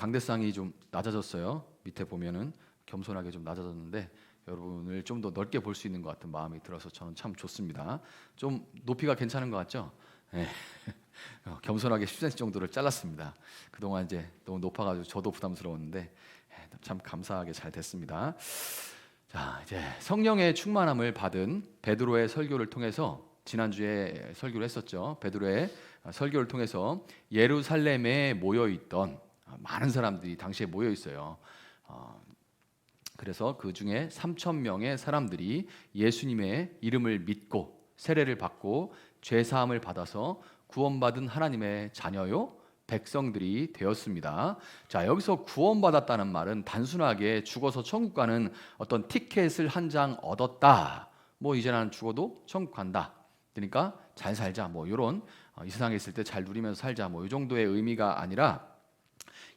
강대상이 좀 낮아졌어요. 밑에 보면은 겸손하게 좀 낮아졌는데 여러분을 좀 더 넓게 볼 수 있는 것 같은 마음이 들어서 저는 참 좋습니다. 좀 높이가 괜찮은 것 같죠? 네. 겸손하게 10cm 정도를 잘랐습니다. 그동안 이제 너무 높아가지고 저도 부담스러웠는데 참 감사하게 잘 됐습니다. 자, 이제 성령의 충만함을 받은 베드로의 설교를 통해서 지난주에 설교를 했었죠. 베드로의 설교를 통해서 예루살렘에 모여 있던 많은 사람들이 당시에 모여 있어요. 그래서 그 중에 3,000명의 사람들이 예수님의 이름을 믿고 세례를 받고 죄 사함을 받아서 구원받은 하나님의 자녀요 백성들이 되었습니다. 자, 여기서 구원받았다는 말은 단순하게 죽어서 천국 가는 어떤 티켓을 한 장 얻었다. 뭐 이제 나는 죽어도 천국 간다. 그러니까 잘 살자. 뭐 이런 이 세상에 있을 때 잘 누리면서 살자. 뭐 이 정도의 의미가 아니라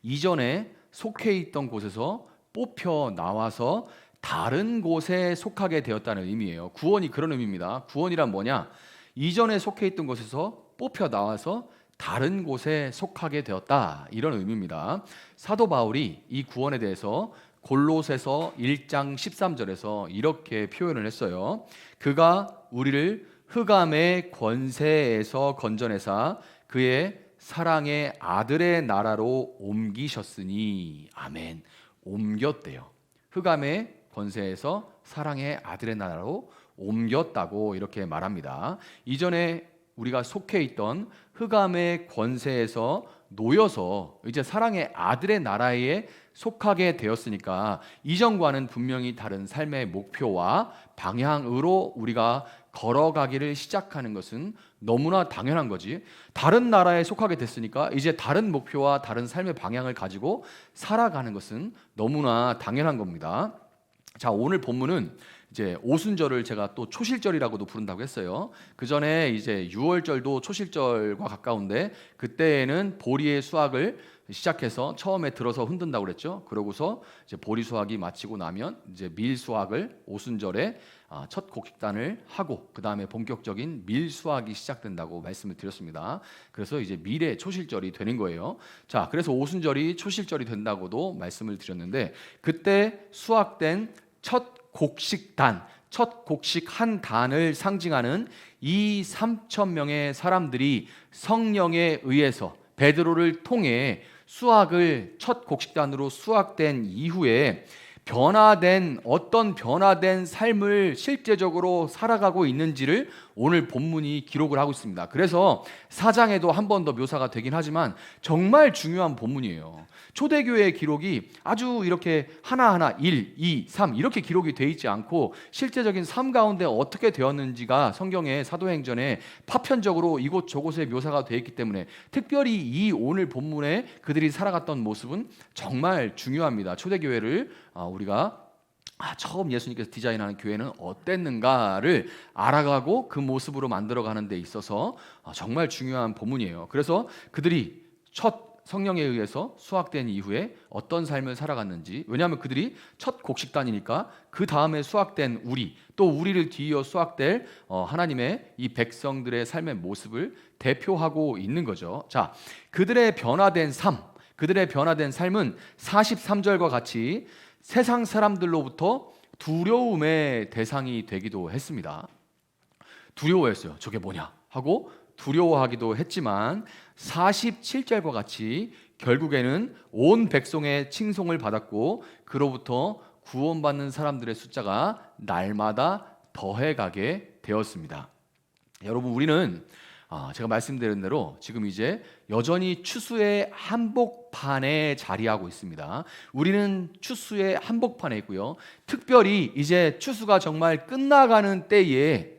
이전에 속해 있던 곳에서 뽑혀 나와서 다른 곳에 속하게 되었다는 의미예요. 구원이 그런 의미입니다. 구원이란 뭐냐? 이전에 속해 있던 곳에서 뽑혀 나와서 다른 곳에 속하게 되었다, 이런 의미입니다. 사도 바울이 이 구원에 대해서 골로새서 1장 13절에서 이렇게 표현을 했어요. 그가 우리를 흑암의 권세에서 건져내사 그의 사랑의 아들의 나라로 옮기셨으니. 아멘. 옮겼대요. 흑암의 권세에서 사랑의 아들의 나라로 옮겼다고 이렇게 말합니다. 이전에 우리가 속해 있던 흑암의 권세에서 놓여서 이제 사랑의 아들의 나라에 속하게 되었으니까 이전과는 분명히 다른 삶의 목표와 방향으로 우리가 걸어가기를 시작하는 것은 너무나 당연한 거지. 다른 나라에 속하게 됐으니까 이제 다른 목표와 다른 삶의 방향을 가지고 살아가는 것은 너무나 당연한 겁니다. 자, 오늘 본문은 이제 오순절을 제가 또 초실절이라고도 부른다고 했어요. 그 전에 이제 유월절도 초실절과 가까운데 그때에는 보리의 수확을 시작해서 처음에 들어서 흔든다고 그랬죠. 그러고서 이제 보리 수확이 마치고 나면 이제 밀 수확을 오순절에 첫 곡식단을 하고 그 다음에 본격적인 밀 수확이 시작된다고 말씀을 드렸습니다. 그래서 이제 밀의 초실절이 되는 거예요. 자, 그래서 오순절이 초실절이 된다고도 말씀을 드렸는데 그때 수확된 첫 곡식단, 첫 곡식 한 단을 상징하는 이 3,000명의 사람들이 성령에 의해서 베드로를 통해 수확을 첫 곡식단으로 수확된 이후에 어떤 변화된 삶을 실제적으로 살아가고 있는지를 오늘 본문이 기록을 하고 있습니다. 그래서 4장에도 한 번 더 묘사가 되긴 하지만 정말 중요한 본문이에요. 초대교회의 기록이 아주 이렇게 하나하나 1, 2, 3 이렇게 기록이 돼 있지 않고 실제적인 삶 가운데 어떻게 되었는지가 성경의 사도행전에 파편적으로 이곳 저곳에 묘사가 되어 있기 때문에 특별히 이 오늘 본문에 그들이 살아갔던 모습은 정말 중요합니다. 초대교회를 우리가 처음 예수님께서 디자인하는 교회는 어땠는가를 알아가고 그 모습으로 만들어가는 데 있어서 정말 중요한 본문이에요. 그래서 그들이 첫 성령에 의해서 수확된 이후에 어떤 삶을 살아갔는지, 왜냐하면 그들이 첫 곡식단이니까 그 다음에 수확된 또 우리를 뒤이어 수확될 하나님의 이 백성들의 삶의 모습을 대표하고 있는 거죠. 자, 그들의 변화된 삶은 43절과 같이 세상 사람들로부터 두려움의 대상이 되기도 했습니다. 두려워했어요. 저게 뭐냐 하고 두려워하기도 했지만 47절과 같이 결국에는 온 백성의 칭송을 받았고 그로부터 구원받는 사람들의 숫자가 날마다 더해가게 되었습니다. 여러분, 우리는 제가 말씀드린 대로 지금 이제 여전히 추수의 한복판에 자리하고 있습니다. 우리는 추수의 한복판에 있고요. 특별히 이제 추수가 정말 끝나가는 때에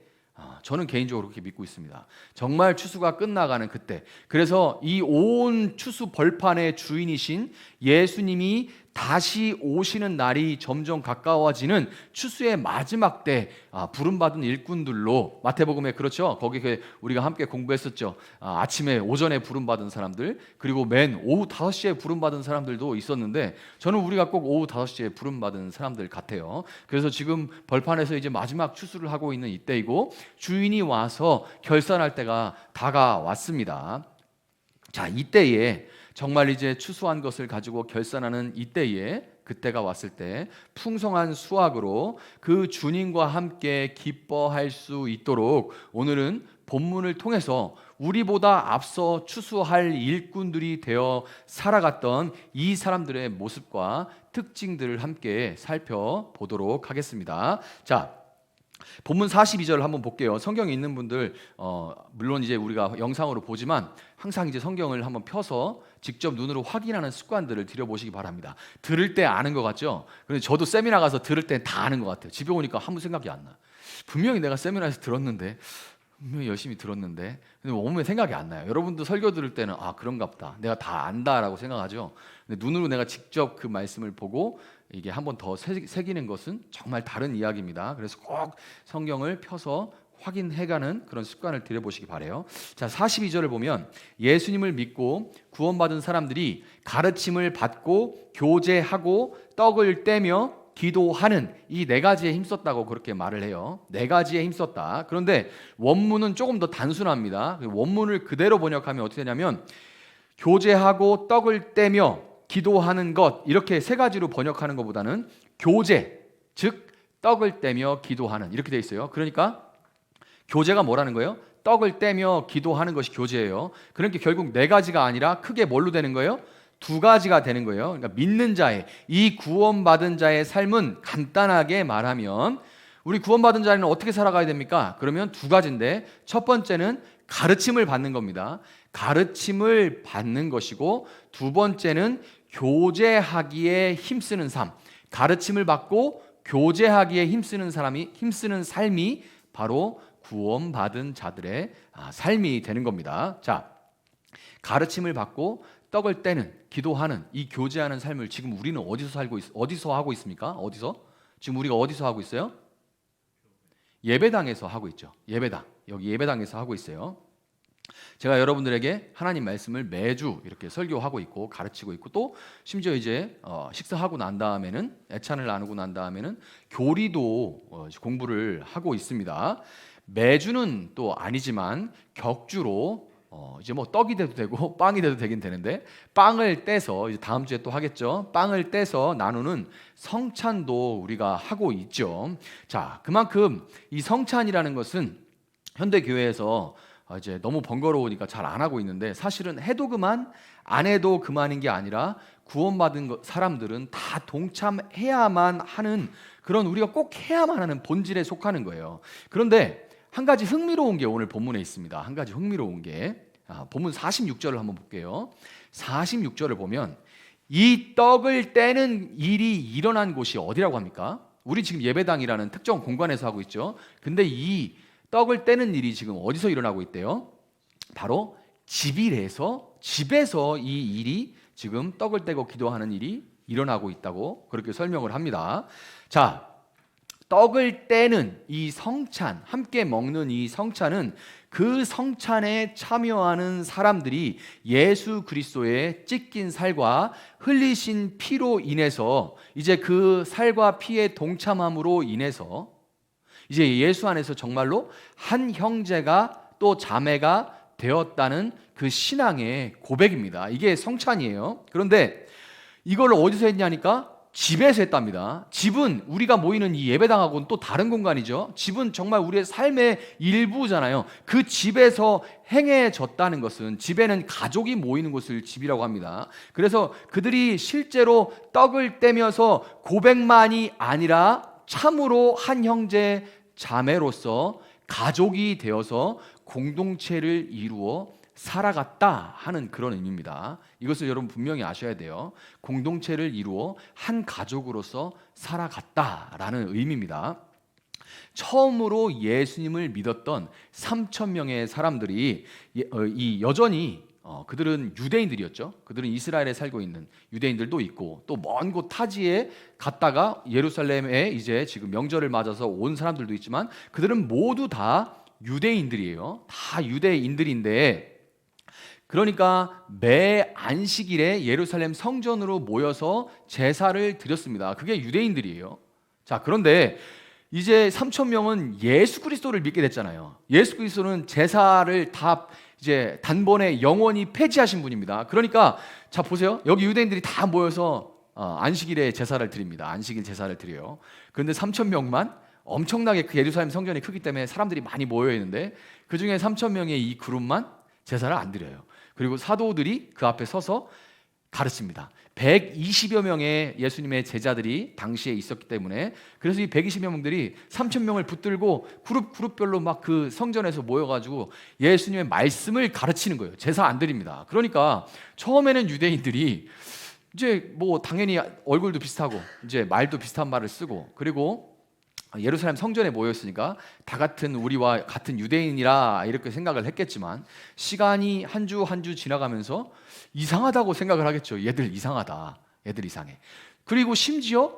저는 개인적으로 그렇게 믿고 있습니다. 정말 추수가 끝나가는 그때. 그래서 이 온 추수 벌판의 주인이신 예수님이 다시 오시는 날이 점점 가까워지는 추수의 마지막 때 부름받은 일꾼들로, 마태복음에 그렇죠. 거기 우리가 함께 공부했었죠. 아침에 오전에 부름받은 사람들, 그리고 맨 오후 5시에 부름받은 사람들도 있었는데 저는 우리가 꼭 오후 5시에 부름받은 사람들 같아요. 그래서 지금 벌판에서 이제 마지막 추수를 하고 있는 이때이고 주인이 와서 결산할 때가 다가왔습니다. 자, 이때에 정말 이제 추수한 것을 가지고 결산하는 이때에, 그때가 왔을 때 풍성한 수확으로 그 주님과 함께 기뻐할 수 있도록 오늘은 본문을 통해서 우리보다 앞서 추수할 일꾼들이 되어 살아갔던 이 사람들의 모습과 특징들을 함께 살펴보도록 하겠습니다. 자, 본문 42절을 한번 볼게요. 성경에 있는 분들 물론 이제 우리가 영상으로 보지만 항상 이제 성경을 한번 펴서 직접 눈으로 확인하는 습관들을 들여보시기 바랍니다. 들을 때 아는 것 같죠? 그런데 저도 세미나 가서 들을 때 다 아는 것 같아요. 집에 오니까 아무 생각이 안 나. 분명히 내가 세미나에서 들었는데, 분명히 열심히 들었는데 근데 몸에 생각이 안 나요. 여러분도 설교 들을 때는 아 그런가 보다, 내가 다 안다라고 생각하죠. 근데 눈으로 내가 직접 그 말씀을 보고 이게 한 번 더 새기는 것은 정말 다른 이야기입니다. 그래서 꼭 성경을 펴서 확인해가는 그런 습관을 들여보시기 바라요. 자, 42절을 보면 예수님을 믿고 구원받은 사람들이 가르침을 받고 교제하고 떡을 떼며 기도하는 이 네 가지에 힘썼다고 그렇게 말을 해요. 네 가지에 힘썼다. 그런데 원문은 조금 더 단순합니다. 원문을 그대로 번역하면 어떻게 되냐면 교제하고 떡을 떼며 기도하는 것, 이렇게 세 가지로 번역하는 것보다는 교제, 즉 떡을 떼며 기도하는, 이렇게 돼 있어요. 그러니까 교제가 뭐라는 거예요? 떡을 떼며 기도하는 것이 교제예요. 그러니까 결국 네 가지가 아니라 크게 뭘로 되는 거예요? 두 가지가 되는 거예요. 그러니까 믿는 자의, 이 구원받은 자의 삶은 간단하게 말하면 우리 구원받은 자는 어떻게 살아가야 됩니까? 그러면 두 가지인데, 첫 번째는 가르침을 받는 겁니다. 가르침을 받는 것이고, 두 번째는 교제하기에 힘쓰는 삶. 가르침을 받고 교제하기에 힘쓰는 삶이 바로 구원받은 자들의 삶이 되는 겁니다. 자, 가르침을 받고 떡을 떼는, 기도하는, 이 교제하는 삶을 지금 우리는 어디서 하고 있습니까? 지금 우리가 어디서 하고 있어요? 예배당에서 하고 있죠. 예배당. 여기 예배당에서 하고 있어요. 제가 여러분들에게 하나님 말씀을 매주 이렇게 설교하고 있고 가르치고 있고, 또 심지어 이제 식사하고 난 다음에는, 애찬을 나누고 난 다음에는 교리도 공부를 하고 있습니다. 매주는 또 아니지만 격주로 이제 뭐 떡이 돼도 되고 빵이 돼도 되긴 되는데, 빵을 떼서 이제 다음 주에 또 하겠죠. 빵을 떼서 나누는 성찬도 우리가 하고 있죠. 자, 그만큼 이 성찬이라는 것은 현대 교회에서 이제 너무 번거로우니까 잘 안 하고 있는데, 사실은 해도 그만 안 해도 그만인 게 아니라 구원받은 사람들은 다 동참해야만 하는, 그런 우리가 꼭 해야만 하는 본질에 속하는 거예요. 그런데 한 가지 흥미로운 게 오늘 본문에 있습니다. 한 가지 흥미로운 게 본문 46절을 한번 볼게요. 46절을 보면 이 떡을 떼는 일이 일어난 곳이 어디라고 합니까? 우리 지금 예배당이라는 특정 공간에서 하고 있죠. 근데 이 떡을 떼는 일이 지금 어디서 일어나고 있대요? 바로 집에서 이 일이, 지금 떡을 떼고 기도하는 일이 일어나고 있다고 그렇게 설명을 합니다. 자, 떡을 떼는 이 성찬, 함께 먹는 이 성찬은 그 성찬에 참여하는 사람들이 예수 그리스도의 찢긴 살과 흘리신 피로 인해서, 이제 그 살과 피의 동참함으로 인해서 이제 예수 안에서 정말로 한 형제가 또 자매가 되었다는 그 신앙의 고백입니다. 이게 성찬이에요. 그런데 이걸 어디서 했냐니까 집에서 했답니다. 집은 우리가 모이는 이 예배당하고는 또 다른 공간이죠. 집은 정말 우리의 삶의 일부잖아요. 그 집에서 행해졌다는 것은, 집에는 가족이 모이는 곳을 집이라고 합니다. 그래서 그들이 실제로 떡을 떼면서 고백만이 아니라 참으로 한 형제 자매로서 가족이 되어서 공동체를 이루어 살아갔다 하는 그런 의미입니다. 이것을 여러분 분명히 아셔야 돼요. 공동체를 이루어 한 가족으로서 살아갔다라는 의미입니다. 처음으로 예수님을 믿었던 3,000명의 사람들이 여전히 그들은 유대인들이었죠. 그들은 이스라엘에 살고 있는 유대인들도 있고, 또 먼 곳 타지에 갔다가 예루살렘에 이제 지금 명절을 맞아서 온 사람들도 있지만, 그들은 모두 다 유대인들이에요. 다 유대인들인데, 그러니까 매 안식일에 예루살렘 성전으로 모여서 제사를 드렸습니다. 그게 유대인들이에요. 자, 그런데 이제 3,000명은 예수 그리스도를 믿게 됐잖아요. 예수 그리스도는 제사를 다 이제 단번에 영원히 폐지하신 분입니다. 그러니까 자 보세요. 여기 유대인들이 다 모여서 안식일에 제사를 드립니다. 안식일 제사를 드려요. 그런데 3천 명만 엄청나게 그 예루살렘 성전이 크기 때문에 사람들이 많이 모여 있는데 그 중에 3천 명의 이 그룹만 제사를 안 드려요. 그리고 사도들이 그 앞에 서서 가르칩니다. 120여 명의 예수님의 제자들이 당시에 있었기 때문에 그래서 이 120여 명들이 3천 명을 붙들고 그룹별로 막 그 성전에서 모여가지고 예수님의 말씀을 가르치는 거예요. 제사 안 드립니다. 그러니까 처음에는 유대인들이 이제 뭐 당연히 얼굴도 비슷하고 이제 말도 비슷한 말을 쓰고 그리고 예루살렘 성전에 모였으니까 다 같은 우리와 같은 유대인이라 이렇게 생각을 했겠지만 시간이 한 주 한 주 지나가면서 이상하다고 생각을 하겠죠. 얘들 이상하다. 얘들 이상해. 그리고 심지어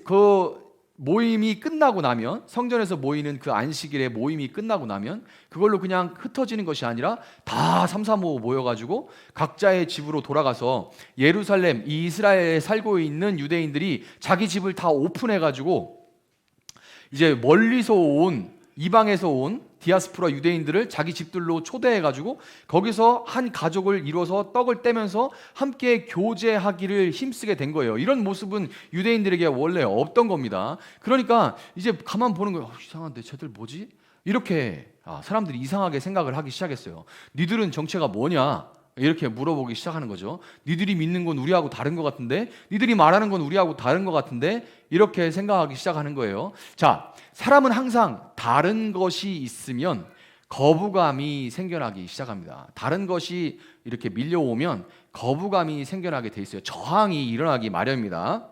그 모임이 끝나고 나면 성전에서 모이는 그 안식일의 모임이 끝나고 나면 그걸로 그냥 흩어지는 것이 아니라 다 삼삼오오 모여가지고 각자의 집으로 돌아가서 예루살렘 이 이스라엘에 살고 있는 유대인들이 자기 집을 다 오픈해가지고 이제 멀리서 온 이방에서 온 디아스포라 유대인들을 자기 집들로 초대해가지고 거기서 한 가족을 이뤄서 떡을 떼면서 함께 교제하기를 힘쓰게 된 거예요. 이런 모습은 유대인들에게 원래 없던 겁니다. 그러니까 이제 가만 보는 거예요. 이상한데 쟤들 뭐지? 이렇게 사람들이 이상하게 생각을 하기 시작했어요. 니들은 정체가 뭐냐? 이렇게 물어보기 시작하는 거죠. 니들이 믿는 건 우리하고 다른 것 같은데, 니들이 말하는 건 우리하고 다른 것 같은데, 이렇게 생각하기 시작하는 거예요. 자, 사람은 항상 다른 것이 있으면 거부감이 생겨나기 시작합니다. 다른 것이 이렇게 밀려오면 거부감이 생겨나게 돼 있어요. 저항이 일어나기 마련입니다.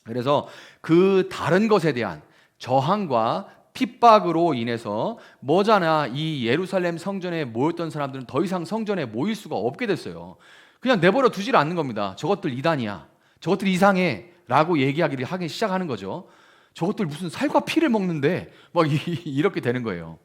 그래서 그 다른 것에 대한 저항과 핍박으로 인해서 뭐잖아 이 예루살렘 성전에 모였던 사람들은 더 이상 성전에 모일 수가 없게 됐어요. 그냥 내버려 두질 않는 겁니다. 저것들 이단이야, 저것들 이상해 라고 얘기하기 하기 시작하는 거죠. 저것들 무슨 살과 피를 먹는데 막 이렇게 되는 거예요.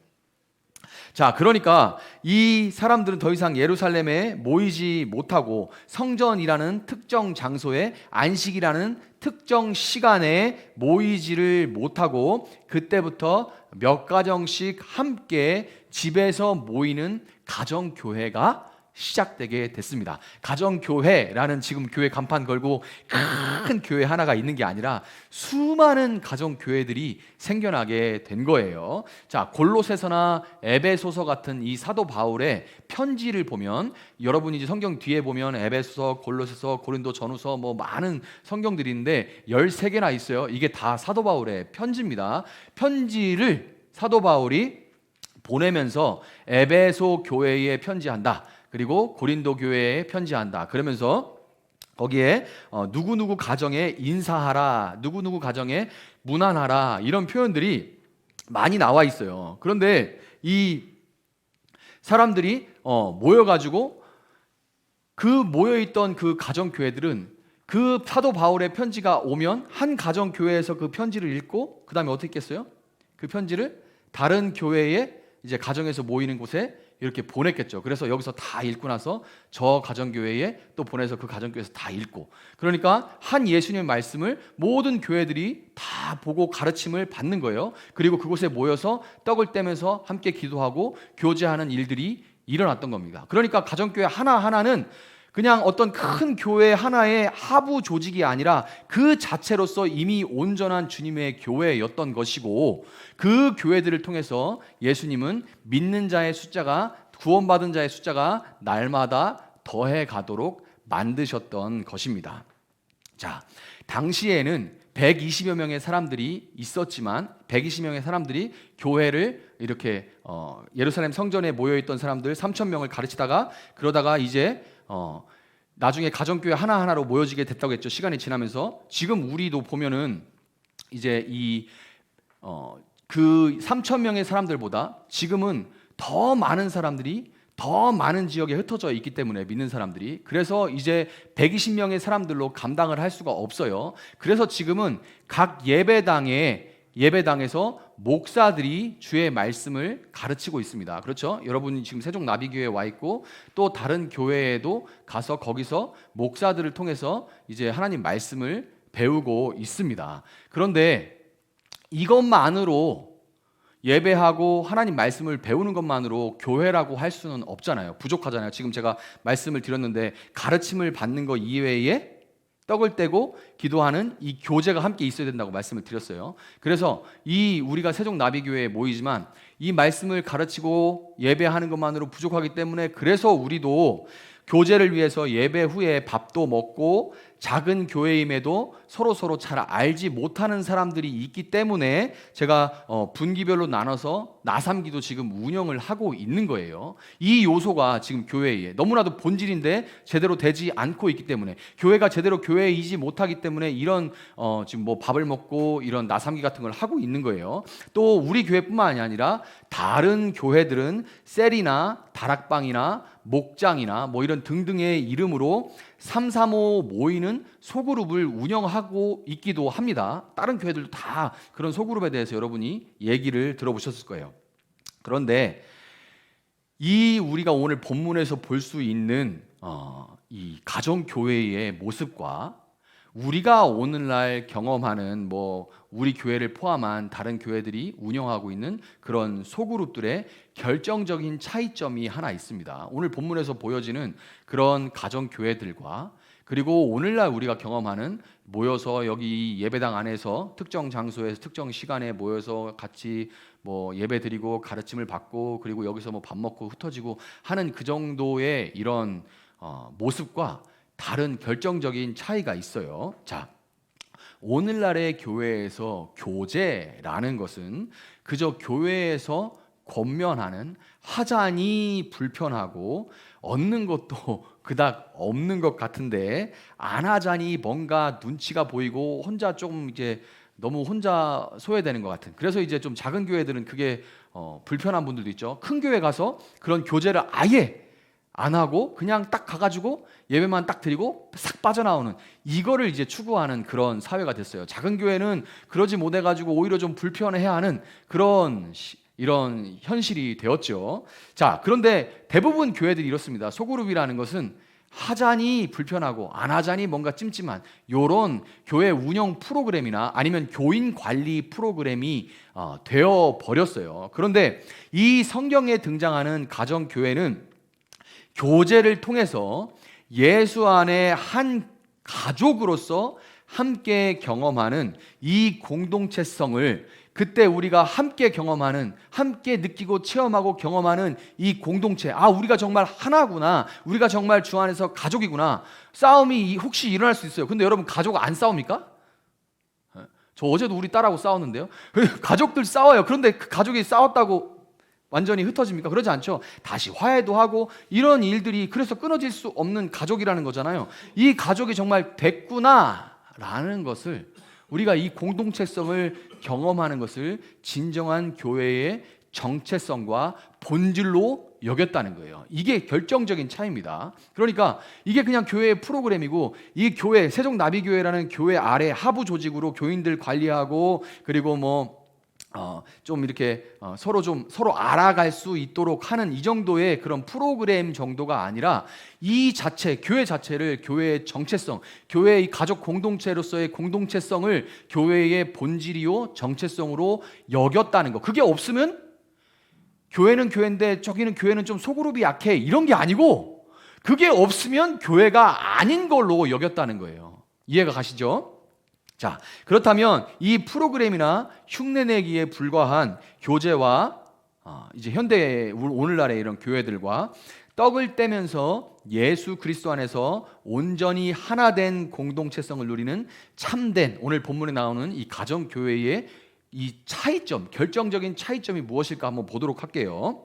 자, 그러니까 이 사람들은 더 이상 예루살렘에 모이지 못하고 성전이라는 특정 장소에 안식이라는 특정 시간에 모이지를 못하고 그때부터 몇 가정씩 함께 집에서 모이는 가정교회가 시작되게 됐습니다. 가정교회라는 지금 교회 간판 걸고 큰 교회 하나가 있는 게 아니라 수많은 가정교회들이 생겨나게 된 거예요. 자, 골로새서나 에베소서 같은 이 사도 바울의 편지를 보면 여러분이 이제 성경 뒤에 보면 에베소서, 골로새서, 고린도 전후서 뭐 많은 성경들이 있는데 13개나 있어요. 이게 다 사도 바울의 편지입니다. 편지를 사도 바울이 보내면서 에베소 교회에 편지한다. 그리고 고린도 교회에 편지한다. 그러면서 거기에 누구누구 가정에 인사하라, 누구누구 가정에 문안하라 이런 표현들이 많이 나와 있어요. 그런데 이 사람들이 모여가지고 그 모여있던 그 가정교회들은 그 사도 바울의 편지가 오면 한 가정교회에서 그 편지를 읽고 그 다음에 어떻게 했겠어요? 그 편지를 다른 교회에 이제 가정에서 모이는 곳에 이렇게 보냈겠죠. 그래서 여기서 다 읽고 나서 저 가정교회에 또 보내서 그 가정교회에서 다 읽고 그러니까 한 예수님의 말씀을 모든 교회들이 다 보고 가르침을 받는 거예요. 그리고 그곳에 모여서 떡을 떼면서 함께 기도하고 교제하는 일들이 일어났던 겁니다. 그러니까 가정교회 하나하나는 그냥 어떤 큰 교회 하나의 하부 조직이 아니라 그 자체로서 이미 온전한 주님의 교회였던 것이고 그 교회들을 통해서 예수님은 믿는 자의 숫자가 구원받은 자의 숫자가 날마다 더해 가도록 만드셨던 것입니다. 자, 당시에는 120여 명의 사람들이 있었지만 120명의 사람들이 교회를 이렇게 예루살렘 성전에 모여있던 사람들 3천 명을 가르치다가 그러다가 이제 나중에 가정교회 하나하나로 모여지게 됐다고 했죠. 시간이 지나면서 지금 우리도 보면은 이제 그 3천 명의 사람들보다 지금은 더 많은 사람들이 더 많은 지역에 흩어져 있기 때문에 믿는 사람들이 그래서 이제 120명의 사람들로 감당을 할 수가 없어요. 그래서 지금은 각 예배당에서 목사들이 주의 말씀을 가르치고 있습니다. 그렇죠? 여러분이 지금 세종나비교회에 와 있고 또 다른 교회에도 가서 거기서 목사들을 통해서 이제 하나님 말씀을 배우고 있습니다. 그런데 이것만으로 예배하고 하나님 말씀을 배우는 것만으로 교회라고 할 수는 없잖아요. 부족하잖아요. 지금 제가 말씀을 드렸는데 가르침을 받는 것 이외에 떡을 떼고 기도하는 이 교제가 함께 있어야 된다고 말씀을 드렸어요. 그래서 이 우리가 세종나비교회에 모이지만 이 말씀을 가르치고 예배하는 것만으로 부족하기 때문에 그래서 우리도 교제를 위해서 예배 후에 밥도 먹고 작은 교회임에도 서로 잘 알지 못하는 사람들이 있기 때문에 제가 분기별로 나눠서 나삼기도 지금 운영을 하고 있는 거예요. 이 요소가 지금 교회에 너무나도 본질인데 제대로 되지 않고 있기 때문에 교회가 제대로 교회이지 못하기 때문에 이런 지금 뭐 밥을 먹고 이런 나삼기 같은 걸 하고 있는 거예요. 또 우리 교회뿐만이 아니라 다른 교회들은 셀이나 다락방이나 목장이나 뭐 이런 등등의 이름으로 335 모이는 소그룹을 운영하고 있기도 합니다. 다른 교회들도 다 그런 소그룹에 대해서 여러분이 얘기를 들어보셨을 거예요. 그런데 이 우리가 오늘 본문에서 볼 수 있는 이 가정교회의 모습과 우리가 오늘날 경험하는 뭐 우리 교회를 포함한 다른 교회들이 운영하고 있는 그런 소그룹들의 결정적인 차이점이 하나 있습니다. 오늘 본문에서 보여지는 그런 가정교회들과 그리고 오늘날 우리가 경험하는 모여서 여기 예배당 안에서 특정 장소에서 특정 시간에 모여서 같이 뭐 예배 드리고 가르침을 받고 그리고 여기서 뭐 밥 먹고 흩어지고 하는 그 정도의 이런 모습과 다른 결정적인 차이가 있어요. 자, 오늘날의 교회에서 교제라는 것은 그저 교회에서 권면하는 하자니 불편하고 얻는 것도 그닥 없는 것 같은데 안 하자니 뭔가 눈치가 보이고 혼자 좀 이제 너무 혼자 소외되는 것 같은. 그래서 이제 좀 작은 교회들은 그게 불편한 분들도 있죠. 큰 교회 가서 그런 교제를 아예 안 하고 그냥 딱 가가지고 예배만 딱 드리고 싹 빠져나오는 이거를 이제 추구하는 그런 사회가 됐어요. 작은 교회는 그러지 못해가지고 오히려 좀 불편해하는 그런 이런 현실이 되었죠. 자, 그런데 대부분 교회들이 이렇습니다. 소그룹이라는 것은 하자니 불편하고 안 하자니 뭔가 찜찜한 요런 교회 운영 프로그램이나 아니면 교인 관리 프로그램이 되어 버렸어요. 그런데 이 성경에 등장하는 가정교회는 교제를 통해서 예수 안에 한 가족으로서 함께 경험하는 이 공동체성을 그때 우리가 함께 경험하는, 함께 느끼고 체험하고 경험하는 이 공동체, 우리가 정말 하나구나, 우리가 정말 주 안에서 가족이구나. 싸움이 혹시 일어날 수 있어요. 근데 여러분 가족 안 싸웁니까? 저 어제도 우리 딸하고 싸웠는데요. 가족들 싸워요. 그런데 그 가족이 싸웠다고 완전히 흩어집니까? 그러지 않죠. 다시 화해도 하고 이런 일들이 그래서 끊어질 수 없는 가족이라는 거잖아요. 이 가족이 정말 됐구나라는 것을 우리가 이 공동체성을 경험하는 것을 진정한 교회의 정체성과 본질로 여겼다는 거예요. 이게 결정적인 차이입니다. 그러니까 이게 그냥 교회의 프로그램이고 이 교회 세종나비교회라는 교회 아래 하부 조직으로 교인들 관리하고 그리고 좀 이렇게 서로 알아갈 수 있도록 하는 이 정도의 그런 프로그램 정도가 아니라 이 자체 교회 자체를 교회의 정체성, 교회의 가족 공동체로서의 공동체성을 교회의 본질이요 정체성으로 여겼다는 거. 그게 없으면 교회는 교회인데 저기는 교회는 좀 소그룹이 약해 이런 게 아니고 그게 없으면 교회가 아닌 걸로 여겼다는 거예요. 이해가 가시죠? 자, 그렇다면 이 프로그램이나 흉내내기에 불과한 교제와 이제 현대 오늘날의 이런 교회들과 떡을 떼면서 예수 그리스도 안에서 온전히 하나 된 공동체성을 누리는 참된 오늘 본문에 나오는 이 가정교회의 이 차이점, 결정적인 차이점이 무엇일까 한번 보도록 할게요.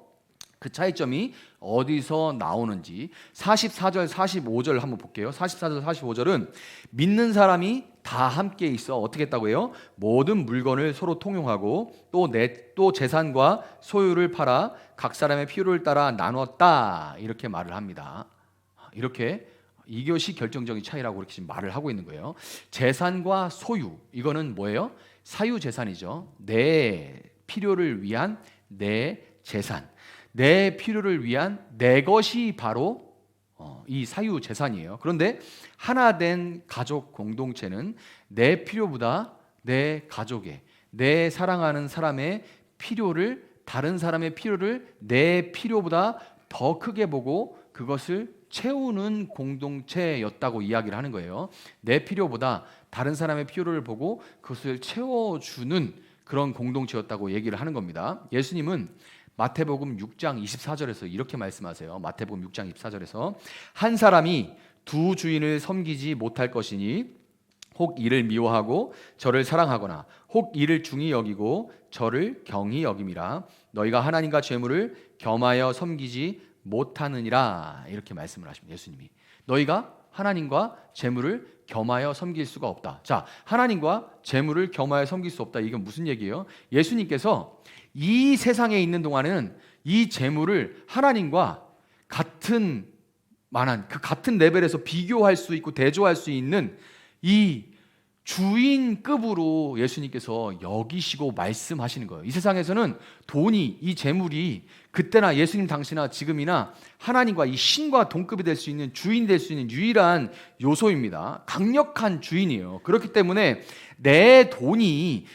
그 차이점이 어디서 나오는지 44절 45절 한번 볼게요. 44절 45절은 믿는 사람이 다 함께 있어 어떻게 했다고 해요? 모든 물건을 서로 통용하고 또 재산과 소유를 팔아 각 사람의 필요를 따라 나눴다 이렇게 말을 합니다. 이렇게 이것이 결정적인 차이라고 이렇게 지금 말을 하고 있는 거예요. 재산과 소유 이거는 뭐예요? 사유재산이죠. 내 필요를 위한 내 재산, 내 필요를 위한 내 것이 바로 이 사유재산이에요. 그런데 하나 된 가족 공동체는 내 필요보다 내 가족의, 내 사랑하는 사람의 필요를, 다른 사람의 필요를 내 필요보다 더 크게 보고 그것을 채우는 공동체였다고 이야기를 하는 거예요. 내 필요보다 다른 사람의 필요를 보고 그것을 채워주는 그런 공동체였다고 얘기를 하는 겁니다. 예수님은 마태복음 6장 24절에서 이렇게 말씀하세요. 마태복음 6장 24절에서 한 사람이 두 주인을 섬기지 못할 것이니 혹 이를 미워하고 저를 사랑하거나 혹 이를 중히 여기고 저를 경히 여김이라. 너희가 하나님과 재물을 겸하여 섬기지 못하느니라. 이렇게 말씀을 하십니다. 예수님이 너희가 하나님과 재물을 겸하여 섬길 수가 없다. 자, 하나님과 재물을 겸하여 섬길 수 없다. 이건 무슨 얘기예요? 예수님께서 이 세상에 있는 동안은 이 재물을 하나님과 같은 만한 그 같은 레벨에서 비교할 수 있고 대조할 수 있는 이 주인급으로 예수님께서 여기시고 말씀하시는 거예요. 이 세상에서는 돈이, 이 재물이 그때나 예수님 당시나 지금이나 하나님과 이 신과 동급이 될 수 있는, 주인이 될 수 있는 유일한 요소입니다. 강력한 주인이에요. 그렇기 때문에 내 돈이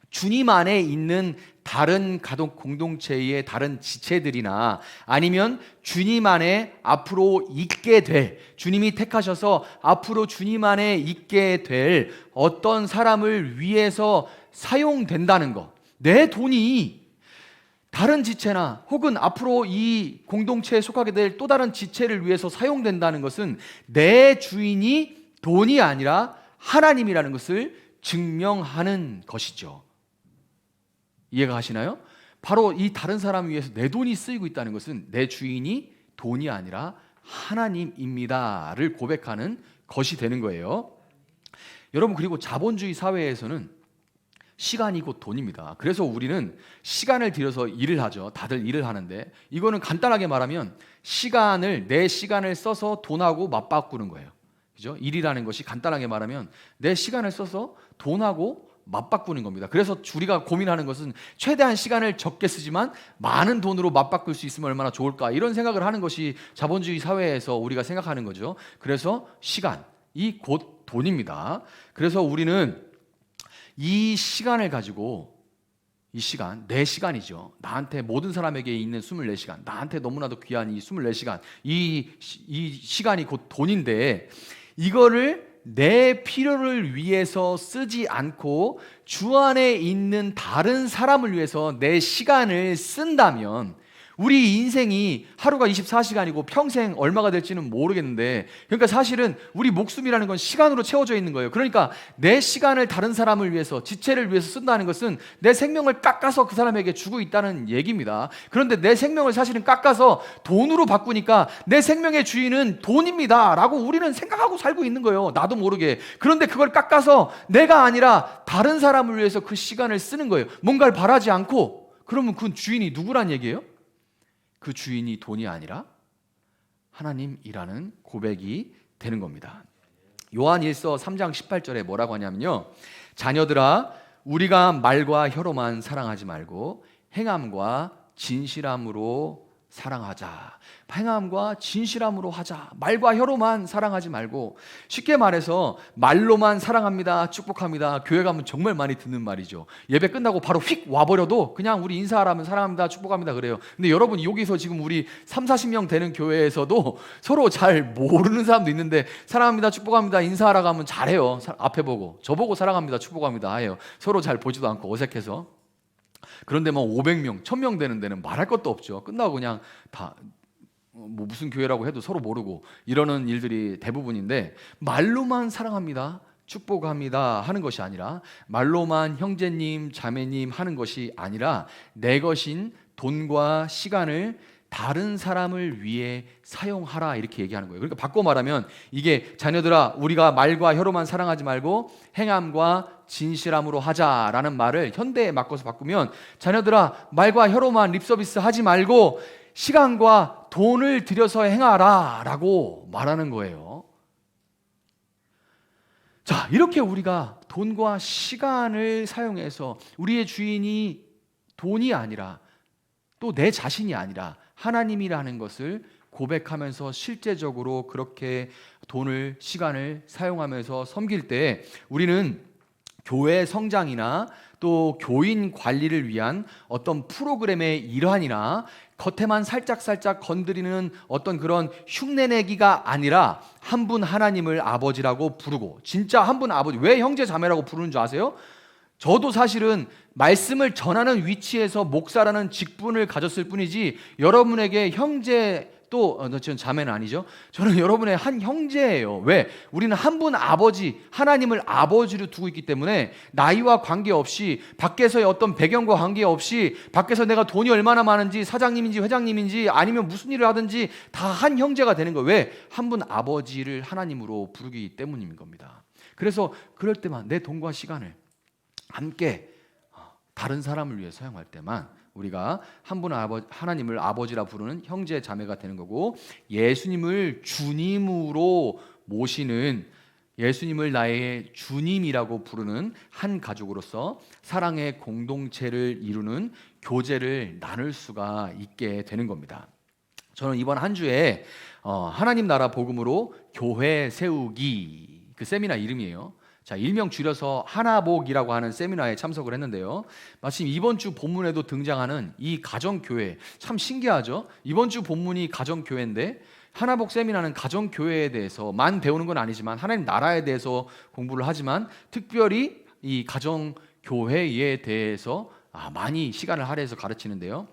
주님 안에 있는 다른 가족 공동체의 다른 지체들이나 아니면 주님 안에 앞으로 있게 될, 주님이 택하셔서 앞으로 주님 안에 있게 될 어떤 사람을 위해서 사용된다는 것, 내 돈이 다른 지체나 혹은 앞으로 이 공동체에 속하게 될 또 다른 지체를 위해서 사용된다는 것은 내 주인이 돈이 아니라 하나님이라는 것을 증명하는 것이죠. 이해가 가시나요? 바로 이 다른 사람 위해서 내 돈이 쓰이고 있다는 것은 내 주인이 돈이 아니라 하나님입니다를 고백하는 것이 되는 거예요. 여러분, 그리고 자본주의 사회에서는 시간이 곧 돈입니다. 그래서 우리는 시간을 들여서 일을 하죠. 다들 일을 하는데 이거는 간단하게 말하면 내 시간을 써서 돈하고 맞바꾸는 거예요. 그죠? 일이라는 것이 간단하게 말하면 내 시간을 써서 돈하고 맞바꾸는 겁니다. 그래서 우리가 고민하는 것은 최대한 시간을 적게 쓰지만 많은 돈으로 맞바꿀 수 있으면 얼마나 좋을까, 이런 생각을 하는 것이 자본주의 사회에서 우리가 생각하는 거죠. 그래서 시간이 곧 돈입니다. 그래서 우리는 이 시간을 가지고, 이 시간, 내 시간이죠. 나한테, 모든 사람에게 있는 24시간, 나한테 너무나도 귀한 이 24시간, 이 시간이 곧 돈인데 이거를 내 필요를 위해서 쓰지 않고 주 안에 있는 다른 사람을 위해서 내 시간을 쓴다면 우리 인생이 하루가 24시간이고 평생 얼마가 될지는 모르겠는데, 그러니까 사실은 우리 목숨이라는 건 시간으로 채워져 있는 거예요. 그러니까 내 시간을 다른 사람을 위해서, 지체를 위해서 쓴다는 것은 내 생명을 깎아서 그 사람에게 주고 있다는 얘기입니다. 그런데 내 생명을 사실은 깎아서 돈으로 바꾸니까 내 생명의 주인은 돈입니다 라고 우리는 생각하고 살고 있는 거예요. 나도 모르게. 그런데 그걸 깎아서 내가 아니라 다른 사람을 위해서 그 시간을 쓰는 거예요. 뭔가를 바라지 않고. 그러면 그 주인이 누구란 얘기예요? 그 주인이 돈이 아니라 하나님이라는 고백이 되는 겁니다. 요한 1서 3장 18절에 뭐라고 하냐면요, 자녀들아 우리가 말과 혀로만 사랑하지 말고 행함과 진실함으로 사랑하자. 행함과 진실함으로 하자. 말과 혀로만 사랑하지 말고, 쉽게 말해서 말로만 사랑합니다, 축복합니다, 교회 가면 정말 많이 듣는 말이죠. 예배 끝나고 바로 휙 와버려도 그냥 우리 인사하라면 사랑합니다, 축복합니다 그래요. 근데 여러분, 여기서 지금 우리 30-40명 되는 교회에서도 서로 잘 모르는 사람도 있는데 사랑합니다, 축복합니다, 인사하라 가면 잘해요. 앞에 보고 저보고 사랑합니다, 축복합니다 해요. 서로 잘 보지도 않고 어색해서. 그런데 뭐 500명, 1000명 되는 데는 말할 것도 없죠. 끝나고 그냥 다 뭐 무슨 교회라고 해도 서로 모르고 이러는 일들이 대부분인데, 말로만 사랑합니다, 축복합니다 하는 것이 아니라, 말로만 형제님, 자매님 하는 것이 아니라 내 것인 돈과 시간을 다른 사람을 위해 사용하라, 이렇게 얘기하는 거예요. 그러니까 바꿔 말하면 이게, 자녀들아 우리가 말과 혀로만 사랑하지 말고 행함과 진실함으로 하자라는 말을 현대에 바꿔서 바꾸면, 자녀들아 말과 혀로만 립서비스 하지 말고 시간과 돈을 들여서 행하라 라고 말하는 거예요. 자, 이렇게 우리가 돈과 시간을 사용해서 우리의 주인이 돈이 아니라, 또 내 자신이 아니라 하나님이라는 것을 고백하면서 실제적으로 그렇게 돈을, 시간을 사용하면서 섬길 때 우리는 교회 성장이나 또 교인 관리를 위한 어떤 프로그램의 일환이나 겉에만 살짝살짝 건드리는 어떤 그런 흉내내기가 아니라 한 분 하나님을 아버지라고 부르고, 진짜 한 분 아버지, 왜 형제 자매라고 부르는 줄 아세요? 저도 사실은 말씀을 전하는 위치에서 목사라는 직분을 가졌을 뿐이지 여러분에게 형제 저는 자매는 아니죠. 저는 여러분의 한 형제예요. 왜? 우리는 한 분 아버지, 하나님을 아버지로 두고 있기 때문에 나이와 관계없이, 밖에서의 어떤 배경과 관계없이, 밖에서 내가 돈이 얼마나 많은지, 사장님인지 회장님인지 아니면 무슨 일을 하든지 다 한 형제가 되는 거예요. 왜? 한 분 아버지를 하나님으로 부르기 때문인 겁니다. 그래서 그럴 때만 내 돈과 시간을 함께 다른 사람을 위해 사용할 때만 우리가 한 분 하나님을 아버지라 부르는 형제 자매가 되는 거고, 예수님을 주님으로 모시는, 예수님을 나의 주님이라고 부르는 한 가족으로서 사랑의 공동체를 이루는 교제를 나눌 수가 있게 되는 겁니다. 저는 이번 한 주에 하나님 나라 복음으로 교회 세우기, 그 세미나 이름이에요. 자, 일명 줄여서 하나복이라고 하는 세미나에 참석을 했는데요. 마침 이번 주 본문에도 등장하는 이 가정교회, 참 신기하죠? 이번 주 본문이 가정교회인데 하나복 세미나는 가정교회에 대해서만 배우는 건 아니지만 하나님 나라에 대해서 공부를 하지만 특별히 이 가정교회에 대해서 많이 시간을 할애해서 가르치는데요.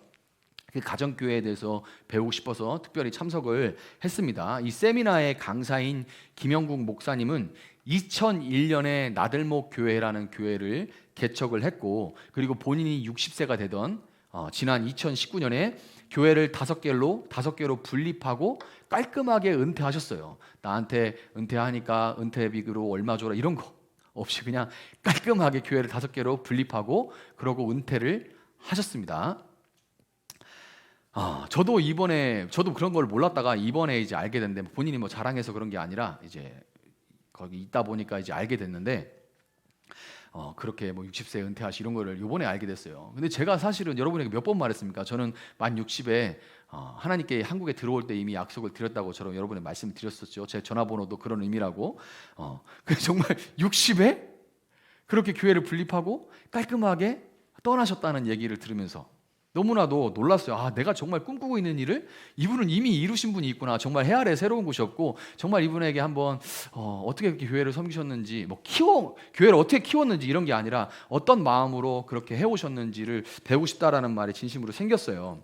그 가정교회에 대해서 배우고 싶어서 특별히 참석을 했습니다. 이 세미나의 강사인 김영국 목사님은 2001년에 나들목 교회라는 교회를 개척을 했고, 그리고 본인이 60세가 되던 지난 2019년에 교회를 5개로 분립하고 깔끔하게 은퇴하셨어요. 나한테 은퇴하니까 은퇴비로 얼마 줘라 이런 거 없이 그냥 깔끔하게 교회를 5개로 분립하고 그러고 은퇴를 하셨습니다. 저도 그런 걸 몰랐다가 이번에 이제 알게 됐는데, 본인이 뭐 자랑해서 그런 게 아니라 이제 거기 있다 보니까 이제 알게 됐는데, 그렇게 뭐 60세 은퇴하시 이런 거를 이번에 알게 됐어요. 근데 제가 사실은 여러분에게 몇 번 말했습니까? 저는 만 60에 하나님께 한국에 들어올 때 이미 약속을 드렸다고 저는 여러분에 말씀드렸었죠. 제 전화번호도 그런 의미라고. 그래서 정말 60에 그렇게 교회를 분립하고 깔끔하게 떠나셨다는 얘기를 들으면서 너무나도 놀랐어요. 내가 정말 꿈꾸고 있는 일을 이분은 이미 이루신 분이 있구나. 정말 해 아래 새로운 곳이 없고, 정말 이분에게 한번 어떻게 그렇게 교회를 섬기셨는지, 교회를 어떻게 키웠는지 이런 게 아니라 어떤 마음으로 그렇게 해오셨는지를 배우고 싶다라는 말이 진심으로 생겼어요.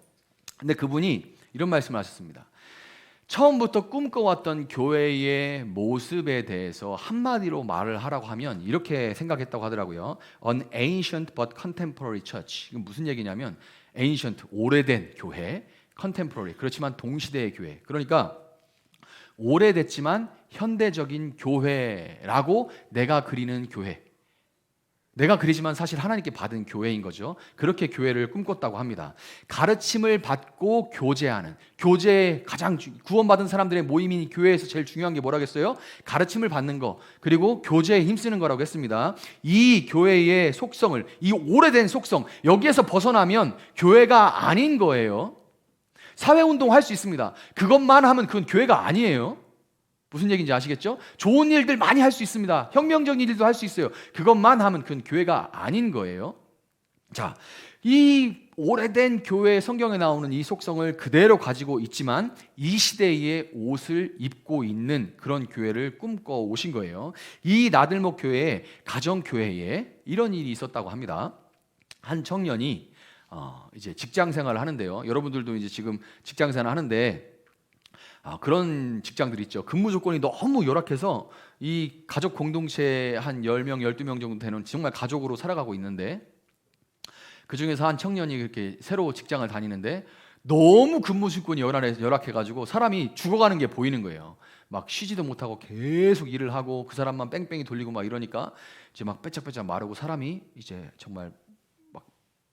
근데 그분이 이런 말씀을 하셨습니다. 처음부터 꿈꿔왔던 교회의 모습에 대해서 한마디로 말을 하라고 하면 이렇게 생각했다고 하더라고요. An ancient but contemporary church. 이건 무슨 얘기냐면 ancient, 오래된 교회, contemporary, 그렇지만 동시대의 교회. 그러니까 오래됐지만 현대적인 교회라고 내가 그리는 교회. 내가 그리지만 사실 하나님께 받은 교회인 거죠. 그렇게 교회를 꿈꿨다고 합니다. 가르침을 받고 교제하는, 교제의 가장 구원받은 사람들의 모임인 교회에서 제일 중요한 게 뭐라겠어요? 가르침을 받는 거, 그리고 교제에 힘쓰는 거라고 했습니다. 이 교회의 속성을, 이 오래된 속성, 여기에서 벗어나면 교회가 아닌 거예요. 사회운동 할 수 있습니다. 그것만 하면 그건 교회가 아니에요. 무슨 얘기인지 아시겠죠? 좋은 일들 많이 할 수 있습니다. 혁명적인 일도 할 수 있어요. 그것만 하면 그건 교회가 아닌 거예요. 자, 이 오래된 교회 성경에 나오는 이 속성을 그대로 가지고 있지만 이 시대의 옷을 입고 있는 그런 교회를 꿈꿔 오신 거예요. 이 나들목 교회에, 가정교회에 이런 일이 있었다고 합니다. 한 청년이 이제 직장 생활을 하는데요. 여러분들도 이제 지금 직장 생활을 하는데 그런 직장들 있죠. 근무 조건이 너무 열악해서 이 가족 공동체 한 10명, 12명 정도 되는 정말 가족으로 살아가고 있는데, 그 중에서 한 청년이 그렇게 새로 직장을 다니는데 너무 근무 조건이 열악해가지고 사람이 죽어가는 게 보이는 거예요. 막 쉬지도 못하고 계속 일을 하고 그 사람만 뺑뺑이 돌리고 막 이러니까 이제 막 빼짝빼짝 마르고 사람이 이제 정말 막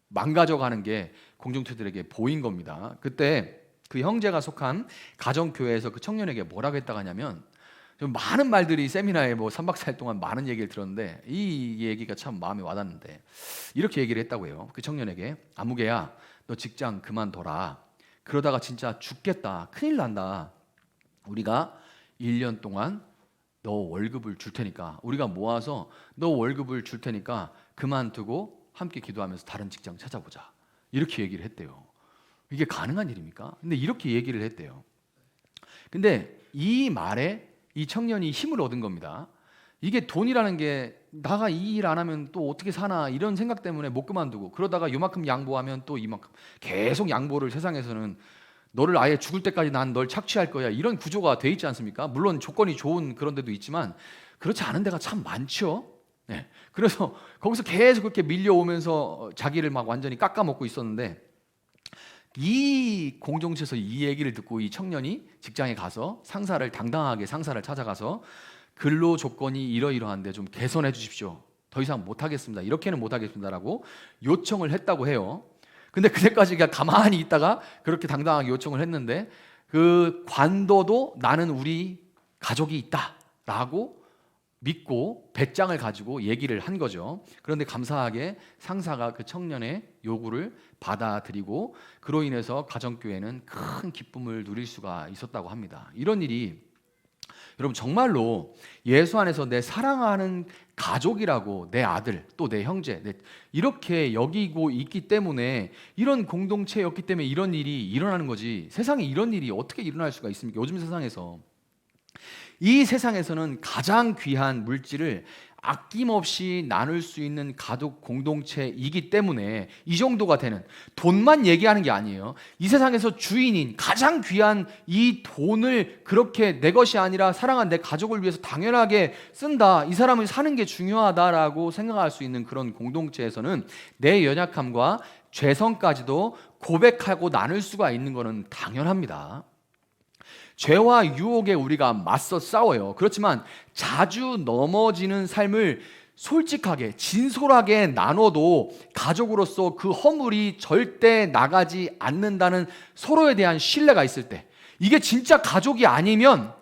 망가져가는 게 공동체들에게 보인 겁니다. 그때 그 형제가 속한 가정교회에서 그 청년에게 뭐라고 했다고 하냐면, 좀 많은 말들이 세미나에 뭐 3박 4일 동안 많은 얘기를 들었는데 이 얘기가 참 마음에 와닿는데, 이렇게 얘기를 했다고 해요. 그 청년에게, 아무개야, 너 직장 그만둬라. 그러다가 진짜 죽겠다, 큰일 난다. 우리가 1년 동안 너 월급을 줄 테니까, 우리가 모아서 너 월급을 줄 테니까 그만두고 함께 기도하면서 다른 직장 찾아보자. 이렇게 얘기를 했대요. 이게 가능한 일입니까? 근데 이렇게 얘기를 했대요. 근데 이 말에 이 청년이 힘을 얻은 겁니다. 이게 돈이라는 게 나가 이 일 안 하면 또 어떻게 사나 이런 생각 때문에 못 그만두고, 그러다가 요만큼 양보하면 또 이만큼 계속 양보를, 세상에서는 너를 아예 죽을 때까지 난 널 착취할 거야, 이런 구조가 돼 있지 않습니까? 물론 조건이 좋은 그런 데도 있지만 그렇지 않은 데가 참 많죠. 네. 그래서 거기서 계속 그렇게 밀려오면서 자기를 막 완전히 깎아먹고 있었는데, 이 공동체에서 이 얘기를 듣고 이 청년이 직장에 가서 당당하게 상사를 찾아가서 근로 조건이 이러이러한데 좀 개선해 주십시오. 더 이상 못하겠습니다. 이렇게는 못하겠습니다라고 요청을 했다고 해요. 근데 그때까지 그냥 가만히 있다가 그렇게 당당하게 요청을 했는데, 그 관도도 나는 우리 가족이 있다라고 믿고 배짱을 가지고 얘기를 한 거죠. 그런데 감사하게 상사가 그 청년의 요구를 받아들이고, 그로 인해서 가정교회는 큰 기쁨을 누릴 수가 있었다고 합니다. 이런 일이 여러분 정말로 예수 안에서 내 사랑하는 가족이라고, 내 아들 또 내 형제 이렇게 여기고 있기 때문에, 이런 공동체였기 때문에 이런 일이 일어나는 거지, 세상에 이런 일이 어떻게 일어날 수가 있습니까? 요즘 세상에서, 이 세상에서는 가장 귀한 물질을 아낌없이 나눌 수 있는 가족 공동체이기 때문에 이 정도가 되는, 돈만 얘기하는 게 아니에요. 이 세상에서 주인인 가장 귀한 이 돈을 그렇게 내 것이 아니라 사랑한 내 가족을 위해서 당연하게 쓴다, 이 사람을 사는 게 중요하다라고 생각할 수 있는 그런 공동체에서는 내 연약함과 죄성까지도 고백하고 나눌 수가 있는 것은 당연합니다. 죄와 유혹에 우리가 맞서 싸워요. 그렇지만 자주 넘어지는 삶을 솔직하게 진솔하게 나눠도 가족으로서 그 허물이 절대 나가지 않는다는 서로에 대한 신뢰가 있을 때, 이게 진짜 가족이 아니면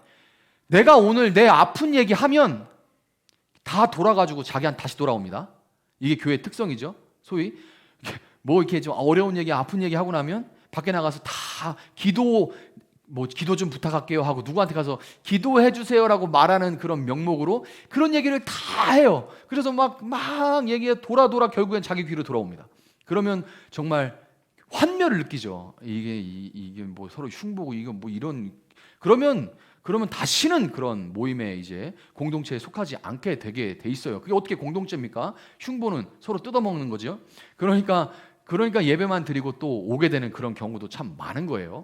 내가 오늘 내 아픈 얘기하면 다 돌아가지고 자기한테 다시 돌아옵니다. 이게 교회의 특성이죠. 소위 뭐 이렇게 좀 어려운 얘기, 아픈 얘기 하고 나면 밖에 나가서 다 기도 좀 부탁할게요 하고 누구한테 가서 기도해 주세요라고 말하는 그런 명목으로 그런 얘기를 다 해요. 그래서 막 얘기해 돌아 결국엔 자기 귀로 돌아옵니다. 그러면 정말 환멸을 느끼죠. 이게 뭐 서로 흉보고 이거 뭐 이런, 그러면 다시는 그런 모임에 이제 공동체에 속하지 않게 되게 돼 있어요. 그게 어떻게 공동체입니까? 흉보는 서로 뜯어먹는 거죠. 그러니까 예배만 드리고 또 오게 되는 그런 경우도 참 많은 거예요.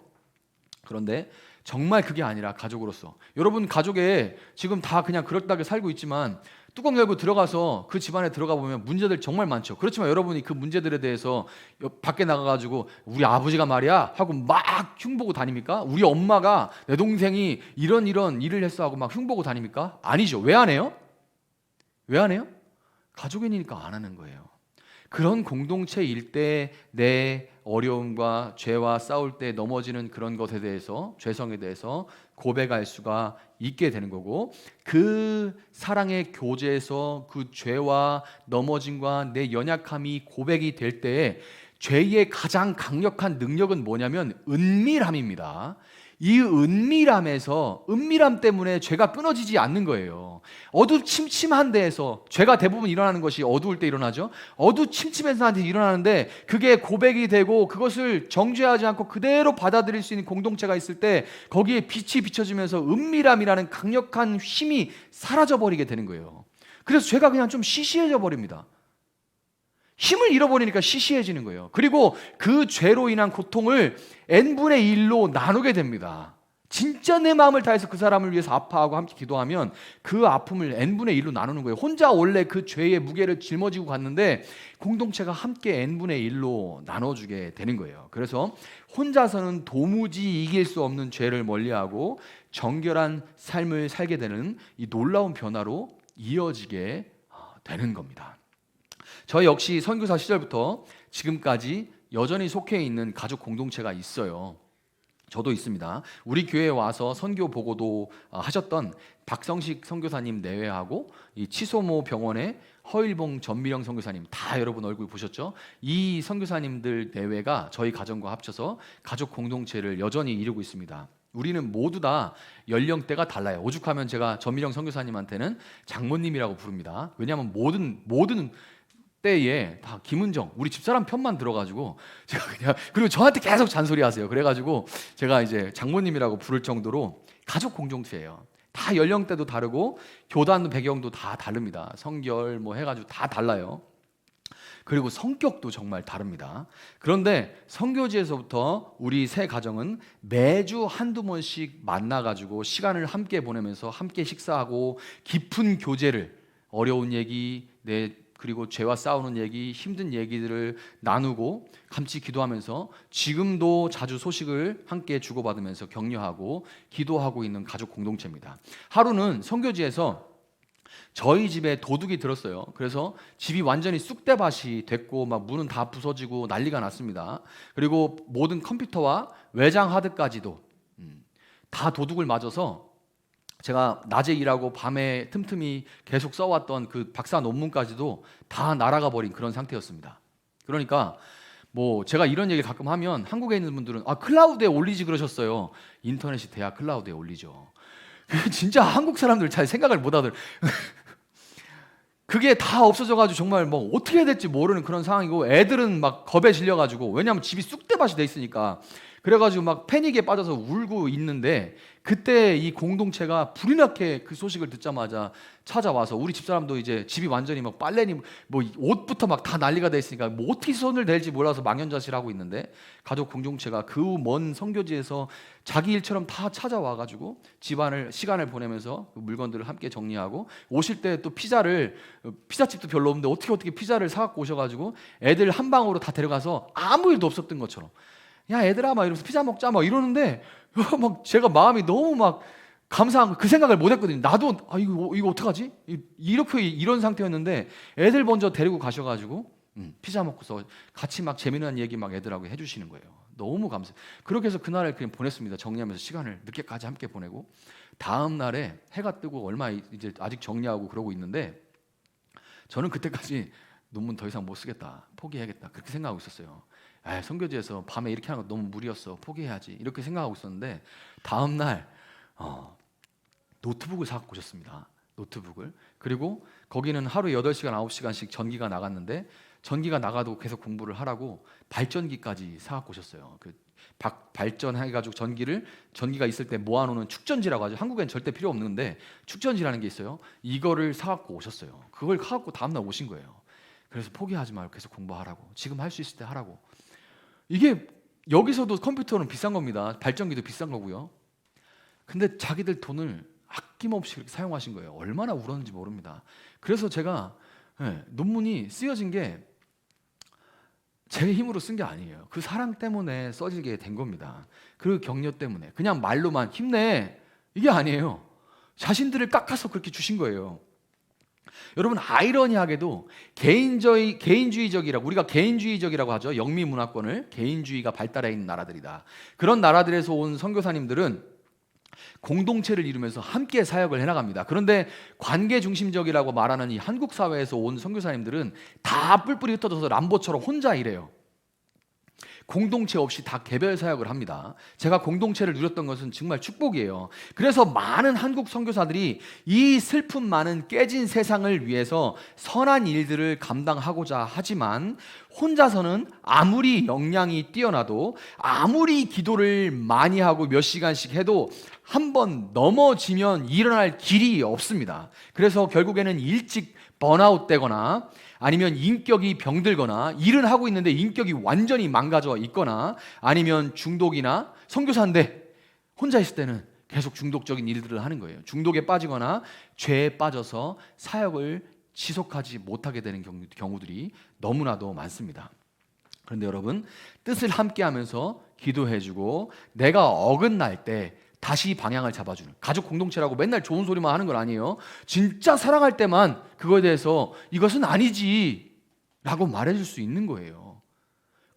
그런데 정말 그게 아니라 가족으로서, 여러분 가족에 지금 다 그냥 그럴듯하게 살고 있지만 뚜껑 열고 들어가서 그 집안에 들어가 보면 문제들 정말 많죠. 그렇지만 여러분이 그 문제들에 대해서 밖에 나가가지고 우리 아버지가 말이야 하고 막 흉보고 다닙니까? 우리 엄마가 내 동생이 이런 일을 했어 하고 막 흉보고 다닙니까? 아니죠. 왜 안 해요? 왜 안 해요? 가족이니까 안 하는 거예요. 그런 공동체일 때 내 어려움과 죄와 싸울 때 넘어지는 그런 것에 대해서, 죄성에 대해서 고백할 수가 있게 되는 거고, 그 사랑의 교제에서 그 죄와 넘어짐과 내 연약함이 고백이 될 때에 죄의 가장 강력한 능력은 뭐냐면 은밀함입니다. 이 은밀함 때문에 죄가 끊어지지 않는 거예요. 어두침침한 데에서 죄가 대부분 일어나는 것이 어두울 때 일어나죠. 어두침침해서 일어나는데 그게 고백이 되고 그것을 정죄하지 않고 그대로 받아들일 수 있는 공동체가 있을 때 거기에 빛이 비춰지면서 은밀함이라는 강력한 힘이 사라져버리게 되는 거예요. 그래서 죄가 그냥 좀 시시해져 버립니다. 힘을 잃어버리니까 시시해지는 거예요. 그리고 그 죄로 인한 고통을 n분의 1로 나누게 됩니다. 진짜 내 마음을 다해서 그 사람을 위해서 아파하고 함께 기도하면 그 아픔을 n분의 1로 나누는 거예요. 혼자 원래 그 죄의 무게를 짊어지고 갔는데 공동체가 함께 n분의 1로 나눠주게 되는 거예요. 그래서 혼자서는 도무지 이길 수 없는 죄를 멀리하고 정결한 삶을 살게 되는 이 놀라운 변화로 이어지게 되는 겁니다. 저 역시 선교사 시절부터 지금까지 여전히 속해 있는 가족 공동체가 있어요. 저도 있습니다. 우리 교회에 와서 선교 보고도 하셨던 박성식 선교사님 내외하고 이 치소모 병원의 허일봉 전미령 선교사님, 다 여러분 얼굴 보셨죠? 이 선교사님들 내외가 저희 가정과 합쳐서 가족 공동체를 여전히 이루고 있습니다. 우리는 모두 다 연령대가 달라요. 오죽하면 제가 전미령 선교사님한테는 장모님이라고 부릅니다. 왜냐하면 모든 때에 다 김은정 우리 집사람 편만 들어가지고 제가 그냥, 그리고 저한테 계속 잔소리하세요. 그래가지고 제가 이제 장모님이라고 부를 정도로 가족 공동체예요. 다 연령대도 다르고 교단 배경도 다 다릅니다. 성결 뭐 해가지고 다 달라요. 그리고 성격도 정말 다릅니다. 그런데 선교지에서부터 우리 세 가정은 매주 한두 번씩 만나가지고 시간을 함께 보내면서 함께 식사하고 깊은 교제를, 어려운 얘기, 그리고 죄와 싸우는 얘기, 힘든 얘기들을 나누고 같이 기도하면서 지금도 자주 소식을 함께 주고받으면서 격려하고 기도하고 있는 가족 공동체입니다. 하루는 선교지에서 저희 집에 도둑이 들었어요. 그래서 집이 완전히 쑥대밭이 됐고 막 문은 다 부서지고 난리가 났습니다. 그리고 모든 컴퓨터와 외장 하드까지도 다 도둑을 맞아서 제가 낮에 일하고 밤에 틈틈이 계속 써왔던 그 박사 논문까지도 다 날아가 버린 그런 상태였습니다. 그러니까 뭐 제가 이런 얘기 가끔 하면 한국에 있는 분들은 클라우드에 올리지 그러셨어요. 인터넷이 돼야 클라우드에 올리죠. 진짜 한국 사람들 잘 생각을 못 하더라고요. 그게 다 없어져가지고 정말 뭐 어떻게 해야 될지 모르는 그런 상황이고, 애들은 막 겁에 질려가지고, 왜냐하면 집이 쑥대밭이 돼 있으니까 그래가지고 막 패닉에 빠져서 울고 있는데, 그때 이 공동체가 불이 나게 그 소식을 듣자마자 찾아와서, 우리 집사람도 이제 집이 완전히 막 빨래니 뭐 옷부터 막 다 난리가 돼 있으니까 뭐 어떻게 손을 댈지 몰라서 망연자실하고 있는데, 가족 공동체가 그 먼 선교지에서 자기 일처럼 다 찾아와가지고 집안을 시간을 보내면서 그 물건들을 함께 정리하고, 오실 때 또 피자집도 별로 없는데 어떻게 피자를 사갖고 오셔가지고 애들 한 방으로 다 데려가서 아무 일도 없었던 것처럼, 야 얘들아 막 이러면서 피자 먹자 막 이러는데, 막 제가 마음이 너무 막 감사한 그 생각을 못 했거든요. 나도 이거 어떡하지? 이렇게 이런 상태였는데 애들 먼저 데리고 가셔가지고 피자 먹고서 같이 막 재미난 얘기 막 애들하고 해주시는 거예요. 너무 감사해요. 그렇게 해서 그날을 그냥 보냈습니다. 정리하면서 시간을 늦게까지 함께 보내고, 다음 날에 해가 뜨고 얼마 이제 아직 정리하고 그러고 있는데, 저는 그때까지 논문 더 이상 못 쓰겠다, 포기해야겠다, 그렇게 생각하고 있었어요. 선교지에서 밤에 이렇게 하는 거 너무 무리였어, 포기해야지, 이렇게 생각하고 있었는데, 다음 날 노트북을 사갖고 오셨습니다. 노트북을. 그리고 거기는 하루에 8시간 9시간씩 전기가 나갔는데, 전기가 나가도 계속 공부를 하라고 발전기까지 사갖고 오셨어요. 그 발전해가지고 전기가 있을 때 모아놓는 축전지라고 하죠. 한국엔 절대 필요 없는데 축전지라는 게 있어요. 이거를 사갖고 오셨어요. 그걸 사갖고 다음날 오신 거예요. 그래서 포기하지 말고 계속 공부하라고, 지금 할 수 있을 때 하라고. 이게 여기서도 컴퓨터는 비싼 겁니다. 발전기도 비싼 거고요. 근데 자기들 돈을 아낌없이 그렇게 사용하신 거예요. 얼마나 울었는지 모릅니다. 그래서 제가 논문이 쓰여진 게 제 힘으로 쓴 게 아니에요. 그 사랑 때문에 써지게 된 겁니다. 그 격려 때문에. 그냥 말로만 힘내, 이게 아니에요. 자신들을 깎아서 그렇게 주신 거예요. 여러분, 아이러니하게도 개인주의적이라고, 우리가 개인주의적이라고 하죠. 영미 문화권을 개인주의가 발달해 있는 나라들이다. 그런 나라들에서 온 선교사님들은 공동체를 이루면서 함께 사역을 해나갑니다. 그런데 관계 중심적이라고 말하는 이 한국 사회에서 온 선교사님들은 다 뿔뿔이 흩어져서 람보처럼 혼자 일해요. 공동체 없이 다 개별 사역을 합니다. 제가 공동체를 누렸던 것은 정말 축복이에요. 그래서 많은 한국 선교사들이 이 슬픔 많은 깨진 세상을 위해서 선한 일들을 감당하고자 하지만, 혼자서는 아무리 역량이 뛰어나도, 아무리 기도를 많이 하고 몇 시간씩 해도 한번 넘어지면 일어날 길이 없습니다. 그래서 결국에는 일찍 번아웃 되거나, 아니면 인격이 병들거나, 일은 하고 있는데 인격이 완전히 망가져 있거나, 아니면 중독이나, 선교사인데 혼자 있을 때는 계속 중독적인 일들을 하는 거예요. 중독에 빠지거나 죄에 빠져서 사역을 지속하지 못하게 되는 경우들이 너무나도 많습니다. 그런데 여러분, 뜻을 함께 하면서 기도해주고 내가 어긋날 때 다시 방향을 잡아주는 가족 공동체라고 맨날 좋은 소리만 하는 건 아니에요. 진짜 사랑할 때만 그거에 대해서 이것은 아니지 라고 말해줄 수 있는 거예요.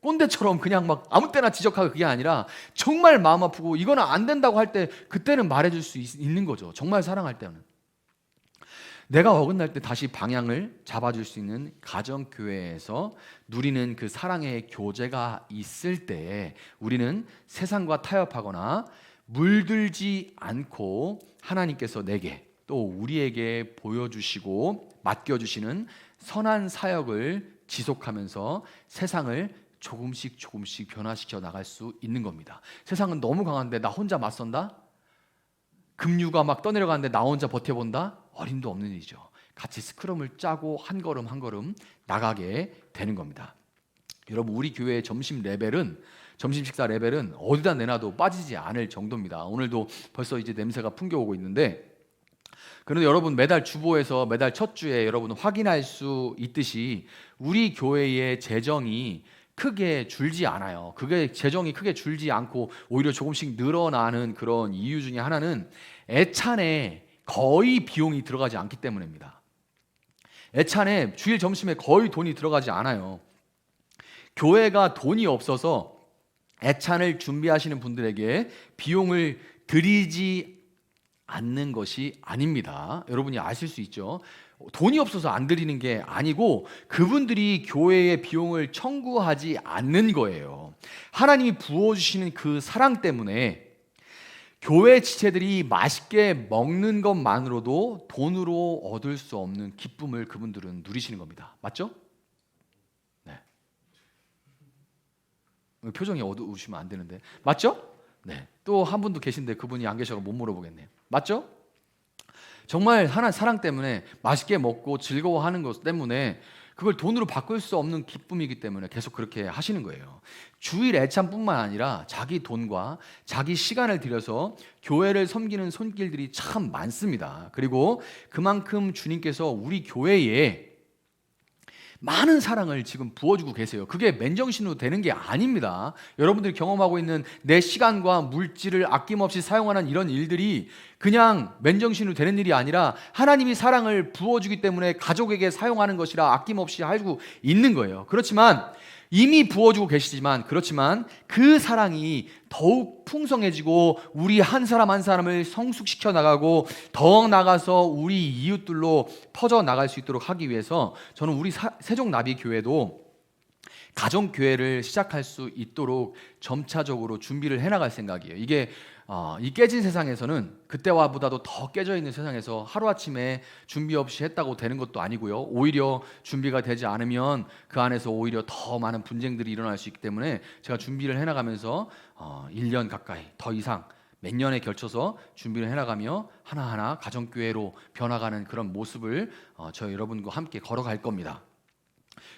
꼰대처럼 그냥 막 아무 때나 지적하고, 그게 아니라 정말 마음 아프고 이거는 안 된다고 할 때 그때는 말해줄 수 있는 거죠. 정말 사랑할 때는. 내가 어긋날 때 다시 방향을 잡아줄 수 있는 가정교회에서 누리는 그 사랑의 교제가 있을 때, 우리는 세상과 타협하거나 물들지 않고 하나님께서 내게 또 우리에게 보여주시고 맡겨주시는 선한 사역을 지속하면서 세상을 조금씩 변화시켜 나갈 수 있는 겁니다. 세상은 너무 강한데 나 혼자 맞선다? 급류가 막 떠내려가는데 나 혼자 버텨본다? 어림도 없는 일이죠. 같이 스크럼을 짜고 한 걸음 한 걸음 나가게 되는 겁니다. 여러분, 우리 교회의 점심 식사 레벨은 어디다 내놔도 빠지지 않을 정도입니다. 오늘도 벌써 이제 냄새가 풍겨오고 있는데, 그런데 여러분, 매달 주보에서 매달 첫 주에 여러분 확인할 수 있듯이 우리 교회의 재정이 크게 줄지 않아요. 그게 재정이 크게 줄지 않고 오히려 조금씩 늘어나는 그런 이유 중에 하나는 애찬에 거의 비용이 들어가지 않기 때문입니다. 애찬에 주일 점심에 거의 돈이 들어가지 않아요. 교회가 돈이 없어서 애찬을 준비하시는 분들에게 비용을 들이지 않는 것이 아닙니다. 여러분이 아실 수 있죠. 돈이 없어서 안 드리는 게 아니고 그분들이 교회에 비용을 청구하지 않는 거예요. 하나님이 부어주시는 그 사랑 때문에 교회 지체들이 맛있게 먹는 것만으로도 돈으로 얻을 수 없는 기쁨을 그분들은 누리시는 겁니다. 맞죠? 네. 표정이 어두우시면 안 되는데. 맞죠? 네. 또 한 분도 계신데 그분이 안 계셔서 못 물어보겠네요. 맞죠? 정말 하나님 사랑 때문에 맛있게 먹고 즐거워하는 것 때문에 그걸 돈으로 바꿀 수 없는 기쁨이기 때문에 계속 그렇게 하시는 거예요. 주일 애찬뿐만 아니라 자기 돈과 자기 시간을 들여서 교회를 섬기는 손길들이 참 많습니다. 그리고 그만큼 주님께서 우리 교회에 많은 사랑을 지금 부어주고 계세요. 그게 맨정신으로 되는 게 아닙니다. 여러분들이 경험하고 있는 내 시간과 물질을 아낌없이 사용하는 이런 일들이 그냥 맨정신으로 되는 일이 아니라 하나님이 사랑을 부어주기 때문에 가족에게 사용하는 것이라 아낌없이 하고 있는 거예요. 그렇지만 이미 부어주고 계시지만 그렇지만 그 사랑이 더욱 풍성해지고 우리 한 사람 한 사람을 성숙시켜 나가고 더 나가서 우리 이웃들로 퍼져 나갈 수 있도록 하기 위해서 저는 우리 세종나비교회도 가정교회를 시작할 수 있도록 점차적으로 준비를 해나갈 생각이에요. 이게 이 깨진 세상에서는 그때와 보다도 더 깨져 있는 세상에서 하루아침에 준비 없이 했다고 되는 것도 아니고요. 오히려 준비가 되지 않으면 그 안에서 오히려 더 많은 분쟁들이 일어날 수 있기 때문에 제가 준비를 해나가면서 1년 가까이 더 이상 몇 년에 걸쳐서 준비를 해나가며 하나하나 가정교회로 변화가는 그런 모습을 저희 여러분과 함께 걸어갈 겁니다.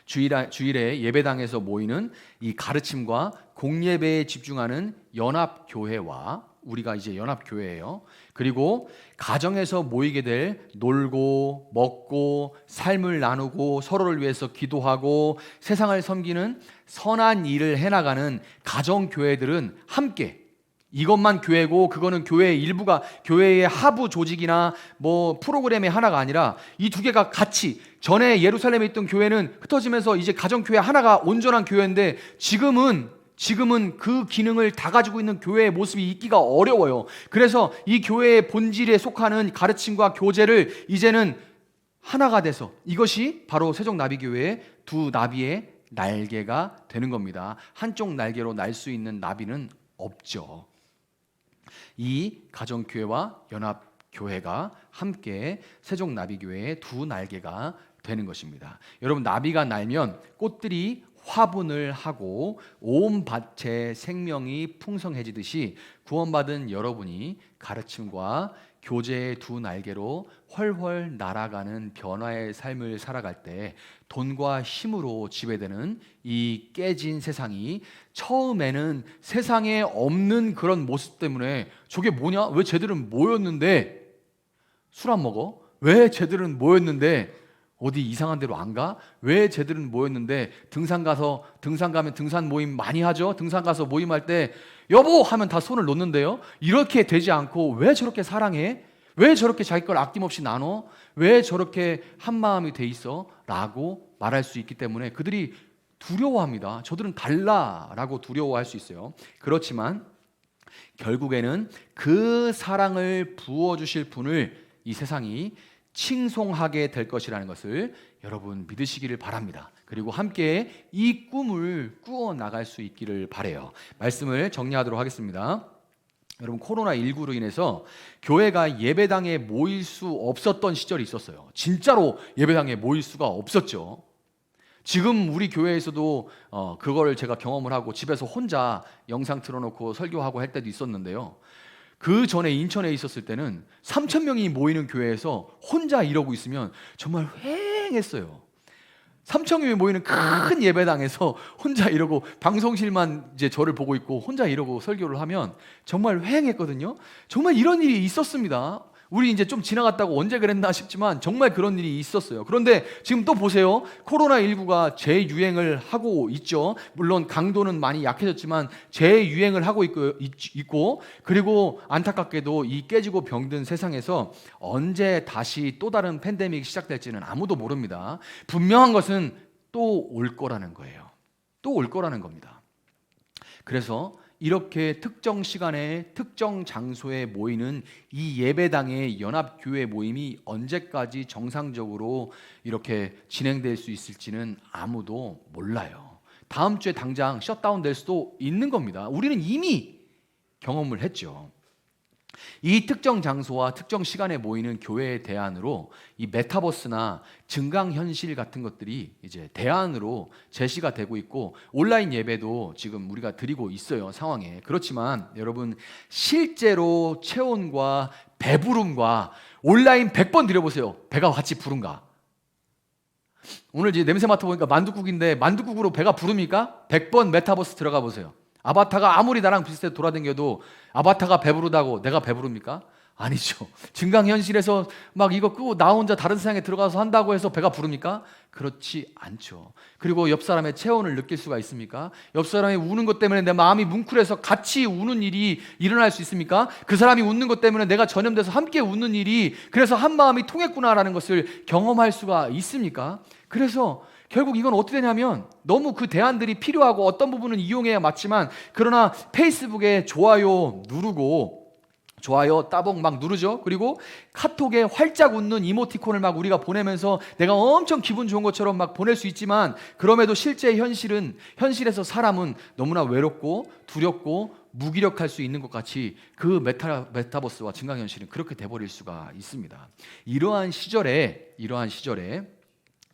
주일에 예배당에서 모이는 이 가르침과 공예배에 집중하는 연합교회와 우리가 이제 연합교회예요. 그리고 가정에서 모이게 될 놀고 먹고 삶을 나누고 서로를 위해서 기도하고 세상을 섬기는 선한 일을 해나가는 가정교회들은 함께 이것만 교회고 그거는 교회의 일부가 교회의 하부 조직이나 뭐 프로그램의 하나가 아니라 이 두 개가 같이 전에 예루살렘에 있던 교회는 흩어지면서 이제 가정교회 하나가 온전한 교회인데 지금은 그 기능을 다 가지고 있는 교회의 모습이 있기가 어려워요. 그래서 이 교회의 본질에 속하는 가르침과 교제를 이제는 하나가 돼서 이것이 바로 세종나비교회의 두 나비의 날개가 되는 겁니다. 한쪽 날개로 날 수 있는 나비는 없죠. 이 가정교회와 연합교회가 함께 세종나비교회의 두 날개가 되는 것입니다. 여러분, 나비가 날면 꽃들이 화분을 하고 온 밭에 생명이 풍성해지듯이 구원받은 여러분이 가르침과 교제의 두 날개로 훨훨 날아가는 변화의 삶을 살아갈 때 돈과 힘으로 지배되는 이 깨진 세상이 처음에는 세상에 없는 그런 모습 때문에 저게 뭐냐? 왜 쟤들은 모였는데 술 안 먹어? 왜 쟤들은 모였는데 어디 이상한 데로 안 가? 왜 쟤들은 모였는데 등산 가면 등산 모임 많이 하죠? 등산 가서 모임할 때 여보 하면 다 손을 놓는데요. 이렇게 되지 않고 왜 저렇게 사랑해? 왜 저렇게 자기 걸 아낌없이 나눠? 왜 저렇게 한 마음이 돼 있어? 라고 말할 수 있기 때문에 그들이 두려워합니다. 저들은 달라라고 두려워할 수 있어요. 그렇지만 결국에는 그 사랑을 부어주실 분을 이 세상이 칭송하게 될 것이라는 것을 여러분 믿으시기를 바랍니다. 그리고 함께 이 꿈을 꾸어 나갈 수 있기를 바라요. 말씀을 정리하도록 하겠습니다. 여러분, 코로나19로 인해서 교회가 예배당에 모일 수 없었던 시절이 있었어요. 진짜로 예배당에 모일 수가 없었죠. 지금 우리 교회에서도 그걸 제가 경험을 하고 집에서 혼자 영상 틀어놓고 설교하고 할 때도 있었는데요. 그 전에 인천에 있었을 때는 3천 명이 모이는 교회에서 혼자 이러고 있으면 정말 휑했어요. 3천 명이 모이는 큰 예배당에서 혼자 이러고 방송실만 이제 저를 보고 있고 혼자 이러고 설교를 하면 정말 휑했거든요. 정말 이런 일이 있었습니다. 우리 이제 좀 지나갔다고 언제 그랬나 싶지만 정말 그런 일이 있었어요. 그런데 지금 또 보세요. 코로나19가 재유행을 하고 있죠. 물론 강도는 많이 약해졌지만 재유행을 하고 있고 그리고 안타깝게도 이 깨지고 병든 세상에서 언제 다시 또 다른 팬데믹이 시작될지는 아무도 모릅니다. 분명한 것은 또 올 거라는 거예요. 또 올 거라는 겁니다. 그래서 이렇게 특정 시간에 특정 장소에 모이는 이 예배당의 연합교회 모임이 언제까지 정상적으로 이렇게 진행될 수 있을지는 아무도 몰라요. 다음 주에 당장 셧다운 될 수도 있는 겁니다. 우리는 이미 경험을 했죠. 이 특정 장소와 특정 시간에 모이는 교회의 대안으로 이 메타버스나 증강현실 같은 것들이 이제 대안으로 제시가 되고 있고 온라인 예배도 지금 우리가 드리고 있어요, 상황에. 그렇지만 여러분, 실제로 체온과 배부름과 온라인 100번 드려보세요. 배가 같이 부른가? 오늘 이제 냄새 맡아보니까 만둣국인데 만둣국으로 배가 부릅니까? 100번 메타버스 들어가 보세요. 아바타가 아무리 나랑 비슷해 돌아다녀도 아바타가 배부르다고 내가 배부릅니까? 아니죠. 증강현실에서 막 이거 끄고 나 혼자 다른 세상에 들어가서 한다고 해서 배가 부릅니까? 그렇지 않죠. 그리고 옆 사람의 체온을 느낄 수가 있습니까? 옆 사람이 우는 것 때문에 내 마음이 뭉클해서 같이 우는 일이 일어날 수 있습니까? 그 사람이 웃는 것 때문에 내가 전염돼서 함께 웃는 일이, 그래서 한 마음이 통했구나라는 것을 경험할 수가 있습니까? 그래서 결국 이건 어떻게 되냐면 너무 그 대안들이 필요하고 어떤 부분은 이용해야 맞지만, 그러나 페이스북에 좋아요 누르고 좋아요 따봉 막 누르죠. 그리고 카톡에 활짝 웃는 이모티콘을 막 우리가 보내면서 내가 엄청 기분 좋은 것처럼 막 보낼 수 있지만, 그럼에도 실제 현실에서 사람은 너무나 외롭고 두렵고 무기력할 수 있는 것 같이 그 메타버스와 증강현실은 그렇게 돼버릴 수가 있습니다. 이러한 시절에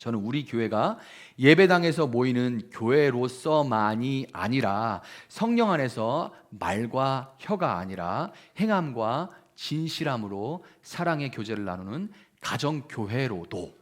저는 우리 교회가 예배당에서 모이는 교회로서만이 아니라 성령 안에서 말과 혀가 아니라 행함과 진실함으로 사랑의 교제를 나누는 가정교회로도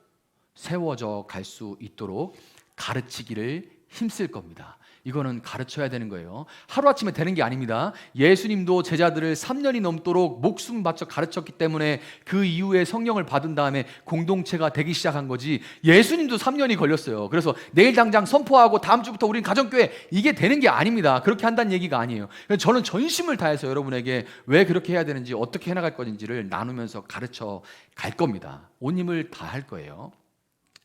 세워져 갈 수 있도록 가르치기를 힘쓸 겁니다. 이거는 가르쳐야 되는 거예요. 하루아침에 되는 게 아닙니다. 예수님도 제자들을 3년이 넘도록 목숨 바쳐 가르쳤기 때문에 그 이후에 성령을 받은 다음에 공동체가 되기 시작한 거지, 예수님도 3년이 걸렸어요. 그래서 내일 당장 선포하고 다음 주부터 우리는 가정교회, 이게 되는 게 아닙니다. 그렇게 한다는 얘기가 아니에요. 저는 전심을 다해서 여러분에게 왜 그렇게 해야 되는지, 어떻게 해나갈 건지를 나누면서 가르쳐 갈 겁니다. 온 힘을 다할 거예요.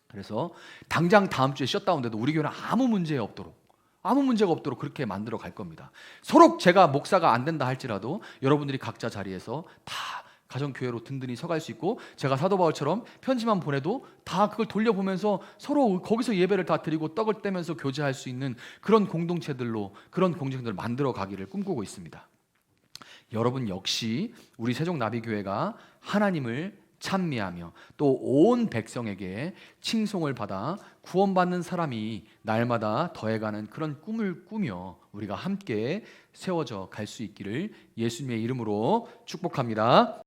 그래서 당장 다음 주에 셧다운돼도 우리 교회는 아무 문제가 없도록 그렇게 만들어 갈 겁니다. 서로 제가 목사가 안 된다 할지라도 여러분들이 각자 자리에서 다 가정교회로 든든히 서갈 수 있고, 제가 사도 바울처럼 편지만 보내도 다 그걸 돌려보면서 서로 거기서 예배를 다 드리고 떡을 떼면서 교제할 수 있는 그런 공동체들로, 그런 공동체들을 만들어 가기를 꿈꾸고 있습니다. 여러분 역시 우리 세종나비교회가 하나님을 찬미하며 또 온 백성에게 칭송을 받아 구원받는 사람이 날마다 더해가는 그런 꿈을 꾸며 우리가 함께 세워져 갈 수 있기를 예수님의 이름으로 축복합니다.